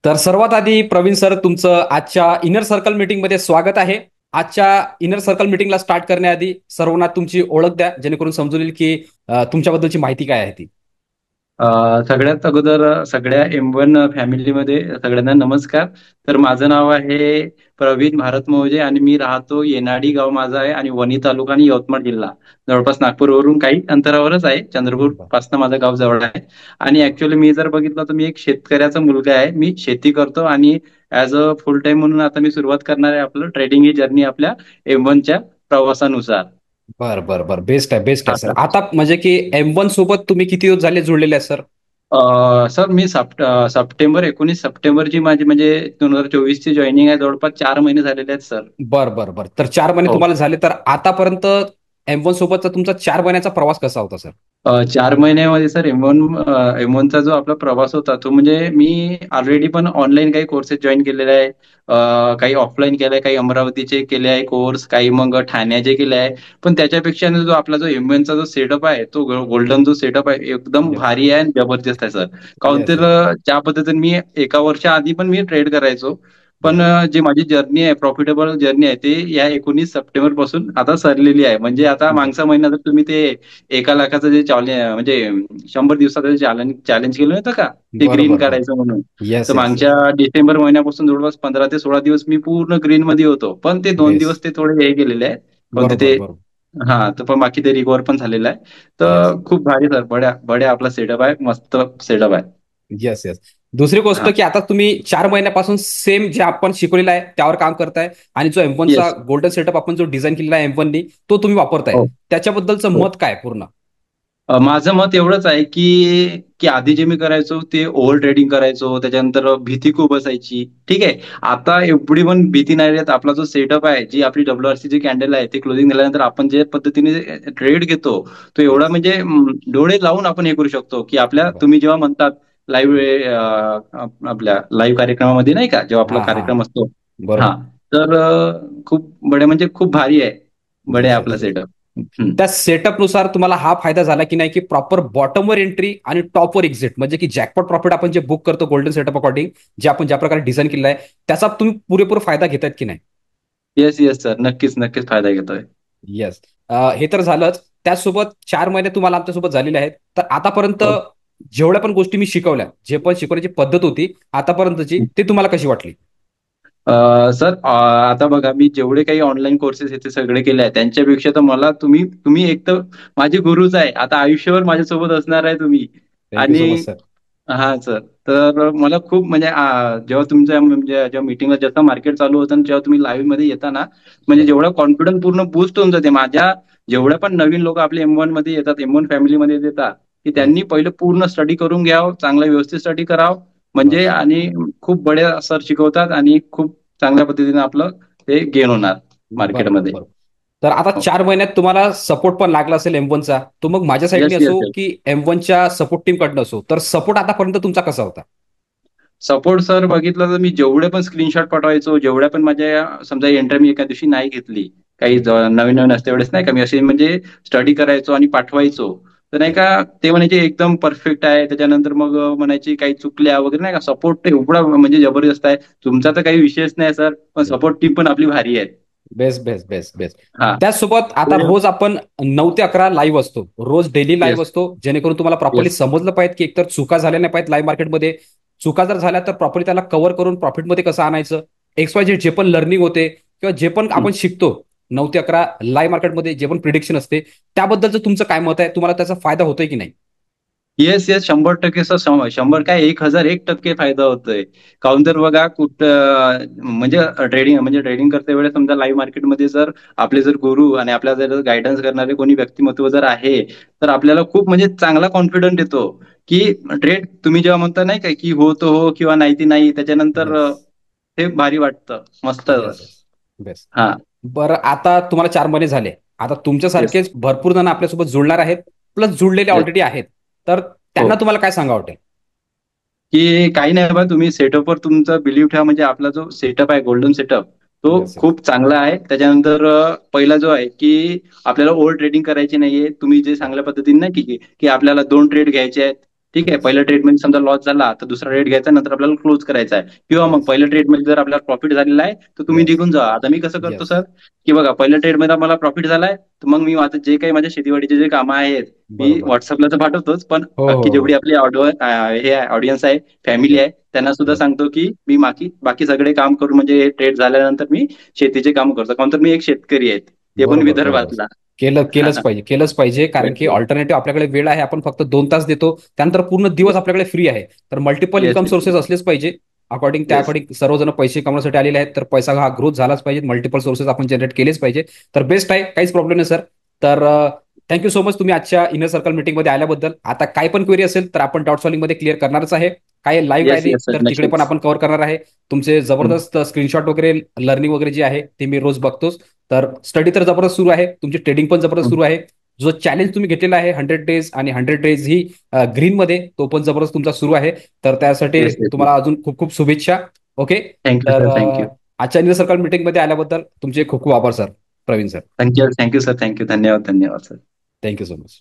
तर सर्वात आधी प्रवीण सर तुमचं आजच्या इनर सर्कल मीटिंगमध्ये स्वागत आहे. आजच्या इनर सर्कल मीटिंगला स्टार्ट करण्याआधी सर्वांना तुमची ओळख द्या जेणेकरून समजून येईल की तुमच्याबद्दलची माहिती काय आहे ती. सगळ्यात अगोदर सगळ्या M1 फॅमिलीमध्ये सगळ्यांना नमस्कार. तर माझं नाव आहे प्रवीण भारत मोजे आणि मी राहतो येनाडी गाव माझं आहे आणि वणी तालुका आणि यवतमाळ जिल्हा. जवळपास नागपूरवरून काही अंतरावरच आहे. चंद्रपूर बर पासून माझं गाव जवळ आहे. आणि ऍक्च्युअली मी जर बघितलं तर मी एक शेतकऱ्याचा मुलगा आहे. मी शेती करतो आणि ऍज अ फुल टाइम म्हणून आता मी सुरुवात करणार आहे आपलं ट्रेडिंग ही जर्नी आपल्या M1च्या प्रवासानुसार. बर बर बर, बेस्ट आहे बेस्ट आहे सर. आता आता म्हणजे की M1 सोबत तुम्ही किती दिवस झाले जुळलेले आहे सर? सर मी सप्टेंबर 19 सप्टेंबरची माझी म्हणजे 2024 ची जॉईनिंग आहे. जवळपास 4 महिने झालेले आहेत सर. बर बर बर, तर 4 महिने हो. तुम्हाला झाले, तर आतापर्यंत M1 सोबतचा तुमचा 4 महिन्याचा प्रवास कसा होता सर? 4 महिन्यामध्ये सर M1चा जो आपला प्रवास होता तो म्हणजे मी ऑलरेडी पण ऑनलाईन काही कोर्सेस जॉईन केलेले आहे. काही ऑफलाईन केले आहे, काही अमरावतीचे केले आहे कोर्स, काही मग ठाण्याचे केले आहे. पण त्याच्यापेक्षा ना जो आपला जो M1चा जो सेटअप आहे तो गोल्डन जो सेटअप आहे एकदम येस भारी आहे आणि जबरदस्त आहे सर. काहून येस तर येस ज्या पद्धतीने मी एका वर्षा आधी पण मी ट्रेड करायचो. पण येस. जी माझी जर्नी आहे प्रॉफिटेबल जर्नी आहे ते या 19 सप्टेंबर पासून आता सरलेली आहे. म्हणजे आता मागचा महिना जर तुम्ही ते 1 लाखाचं जे म्हणजे 100 दिवसाचं चॅलेंज चॅलेंज केलं होतं का, ते ग्रीन बरोबर बरोबर. काढायचं म्हणून. तर येस येस मागच्या येस. डिसेंबर महिन्यापासून जवळपास 15 ते 16 दिवस मी पूर्ण ग्रीन मध्ये होतो. पण ते 2 दिवस बेस. ते थोडे हे गेलेले आहेत. कोणते बरोबर ते. बरोबर. हा, तर पण बाकी ते रिकव्हर पण झालेलं आहे. येस तर खूप भारी सर, बड्या बड्या आपला सेटअप आहे, मस्त सेटअप आहे. Yes yes. दुसरी गोष्ट हा. की आता तुम्ही 4 महिन्यापासून सेम जे आपण शिकवलेलं आहे त्यावर काम करताय, आणि जो M1चा येस. गोल्डन सेटअप आपण जो डिझाईन केलेला आहे M1नी, तो तुम्ही वापरताय. हो. त्याच्याबद्दलचं हो. मत काय पूर्ण? माझं मत एवढंच आहे की की आधी जे मी करायचो ते ओव्हर ट्रेडिंग करायचो, त्याच्यानंतर भीती खूप असायची. ठीक आहे. आता एवढी पण भीती नाही राहत. आपला जो सेटअप आहे, जी आपली WRC ची कॅन्डल आहे, ते क्लोजिंग झाल्यानंतर आपण जे पद्धतीने ट्रेड घेतो तो एवढा येस. म्हणजे डोळे लावून आपण हे करू शकतो की आपल्या बर. तुम्ही जेव्हा म्हणतात लाईव्ह आपल्या लाईव्ह कार्यक्रमामध्ये नाही का, जेव्हा आपला हा हा. कार्यक्रम असतो. हा. बरोबर. तर खूप बडे म्हणजे खूप भारी आहे. बडे येस आपला येस. सेटअप. त्या सेटअपनुसार तुम्हाला हा फायदा झाला की नाही, की प्रॉपर बॉटमवर एंट्री आणि टॉपवर एक्झिट, म्हणजे की जॅकपॉट प्रॉफिट आपण जे बुक करतो गोल्डन सेटअप अकॉर्डिंग, जे आपण ज्या प्रकारे डिझाईन केलेलं आहे, त्याचा तुम्ही पुरेपूर फायदा घेतायत की नाही? येस येस सर, नक्कीच नक्कीच फायदा घेतोय. येस. हे तर झालंच. त्याचसोबत 4 महिने तुम्हाला आमच्यासोबत झालेले आहेत. तर आतापर्यंत हो. जेवढ्या पण गोष्टी मी शिकवल्या, जे पण शिकवण्याची पद्धत होती आतापर्यंतची, ते तुम्हाला कशी वाटली? सर, आता बघा मी जेवढे काही ऑनलाईन कोर्सेस आहेत ते सगळे केले आहेत. त्यांच्यापेक्षा तर मला तुम्ही तुम्ही एक तर माझे गुरुच आहे. आता आयुष्यभर माझ्यासोबत असणार आहे तुम्ही. थँक्यू सो मच आणि सर. हा सर. तर मला खूप म्हणजे जेव्हा तुमच्या म्हणजे जेव्हा मीटिंगला जसं मार्केट चालू होतं आणि जेव्हा तुम्ही लाईव्ह मध्ये येता ना, म्हणजे बरोबर. जेवढा कॉन्फिडन्स पूर्ण बूस्ट होऊन जाते. माझ्या जेवढ्या पण नवीन लोक आपले M1 मध्ये येतात, M1 फॅमिलीमध्ये येतात, की येस. त्यांनी पहिले पूर्ण स्टडी करून घ्यावं, चांगला व्यवस्थित स्टडी करावं. म्हणजे बस. आणि खूप बड्या सर शिकवतात आणि खूप चांगल्या पद्धतीने आपलं ते गेन होणार बरोबर मार्केटमध्ये. बरोबर. तर आता हो. 4 महिन्यात तुम्हाला सपोर्ट पण लागला असेल M1चा, तो मग माझ्या साईडने येस येस असो येस. की M1च्या सपोर्ट टीम कडनं असो, तर सपोर्ट आतापर्यंत तुमचा कसा होता? सपोर्ट सर बघितलं तर मी जेवढे पण स्क्रीनशॉट पाठवायचो, जेवढ्या पण माझ्या समजा एंट्री मी एका दिवशी नाही घेतली, काही नवीन नवीन असते वेळेस नाही का, मी असे म्हणजे स्टडी करायचो आणि पाठवायचो. तर नाही येस. का, ते म्हणायचे एकदम परफेक्ट आहे. त्याच्यानंतर मग म्हणायचे काही चुकल्या वगैरे नाही का, सपोर्ट एवढा म्हणजे जबरदस्त आहे. तुमचा तर काही विषयच नाही सर, पण सपोर्ट टीम पण आपली भारी आहे. Best best best best. हा. त्याचसोबत आता तर रोज आपण 9 ते 11 लाईव्ह असतो, रोज डेली लाईव्ह येस असतो, जेणेकरून तुम्हाला प्रॉपरली येस. समजलं पाहिजे की एकतर चुका झाल्या नाही पाहिजेत लाईव्ह मार्केटमध्ये. चुका जर झाल्या तर प्रॉपरली त्याला कव्हर करून प्रॉफिटमध्ये कसं आणायचं, XYZ जे पण लर्निंग होते किंवा जे पण आपण शिकतो 9 ते 11 लाईव्ह मार्केटमध्ये, जे पण प्रिडिक्शन असते, त्याबद्दलचं तुमचं काय मत आहे? तुम्हाला त्याचा फायदा होतोय की नाही? Yes yes, 100% sir. 100 काय 1001% फायदा होतोय. काउंटर तर बघा कुठं म्हणजे ट्रेडिंग करते वेळेस समजा लाईव्ह मार्केटमध्ये जर आपले जर गुरु आणि आपल्याला जर गायडन्स करणारे कोणी व्यक्तिमत्व जर आहे, तर आपल्याला खूप म्हणजे चांगला कॉन्फिडन्स येतो की ट्रेड तुम्ही जेव्हा म्हणता नाही काय की हो तो हो किंवा नाही ती नाही, त्याच्यानंतर येस हे भारी वाटतं मस्त. Yes yes. बेस्ट. हा. बरं, आता तुम्हाला 4 महिने झाले. आता येस. तुमच्यासारखेच भरपूर जण आपल्यासोबत जुळणार आहेत, प्लस जुळलेले येस. ऑलरेडी आहेत. तर हो. त्यांना तुम्हाला काय सांगा वाटेल? की काही नाही बा, तुम्ही सेटअपवर तुमचा बिलीव्ह ठेवा. म्हणजे आपला जो सेटअप आहे गोल्डन सेटअप, तो येस येस. खूप चांगला आहे. त्याच्यानंतर पहिला जो आहे की आपल्याला ओव्हर ट्रेडिंग करायची नाहीये. तुम्ही जे चांगल्या पद्धतीने नाही की की आपल्याला 2 ट्रेड घ्यायचे आहेत. ठीक आहे, येस. पहिल्या ट्रेडमध्ये समजा लॉस झाला तर दुसरा ट्रेड घ्यायचा, नंतर आपल्याला क्लोज करायचा आहे. किंवा मग येस. पहिल्या ट्रेडमध्ये जर आपल्याला प्रॉफिट झालेला आहे तर तुम्ही येस. निघून जा. आता मी कसं करतो येस. सर, की बघा पहिल्या ट्रेडमध्ये मला प्रॉफिट झालाय, तर मग मी माझं जे काही माझ्या शेतीवाडीचे जे कामं आहेत, मी बरोबर. व्हॉट्सअपला तर पाठवतोच, पण हो, बाकी हो, जेवढी हो. आपली हे ऑडियन्स आहे, फॅमिली येस. आहे, त्यांना सुद्धा येस. सांगतो की मी बाकी बाकी सगळे काम करून, म्हणजे ट्रेड झाल्यानंतर मी शेतीचे काम करतो, कारण तर मी एक शेतकरी आहे, ते पण बरोबर, बरोबर. विदर्भातला. केलंच पाहिजे, केलंच पाहिजे, कारण की ऑल्टरनेटिव्ह आपल्याकडे वेळ आहे, आपण फक्त 2 तास देतो, त्यानंतर पूर्ण दिवस आपल्याकडे फ्री आहे. तर multiple yes, income yes, sources असलेच पाहिजे. त्या येस. अकॉर्डिंग सर्वजण पैसे कमवण्यासाठी आलेले आहेत, तर पैसा हा ग्रोथ झालाच पाहिजे, मल्टिपल सोर्सेस आपण जनरेट केलेच पाहिजे. तर बेस्ट आहे, काहीच प्रॉब्लेम नाही सर. तर थँक्यू सो मच तुम्ही आजच्या इनर सर्कल मीटिंगमध्ये आल्याबद्दल. आता काय पण क्वेरी असेल तर आपण डॉट सॉलिंगमध्ये क्लिअर करणारच आहे. काय लाईव्ह येस, राहिली येस सर, तर तिकडे पण नक्कीच. आपण कव्हर करणार आहे. तुमचे हं. जबरदस्त स्क्रीनशॉट वगैरे, लर्निंग वगैरे जे आहे ते मी रोज बघतोच. तर स्टडी तर जबरदस्त सुरू आहे, तुमची ट्रेडिंग पण जबरदस्त हं. सुरू आहे. जो चॅलेंज तुम्ही घेतलेला आहे 100 डेज आणि 100 डेज ही ग्रीन मध्ये, तो पण जबरदस्त तुमचा सुरू आहे. तर त्यासाठी येस, येस. तुम्हाला अजून खूप खूप शुभेच्छा. ओके. थँक्यू तर सर, थँक्यू. आजच्या इनर सर्कल मीटिंगमध्ये आल्याबद्दल तुमचे खूप खूप आभार sir. Praveen sir. Thank you, thank you sir, thank you. धन्यवाद, धन्यवाद सर. Thank you so much.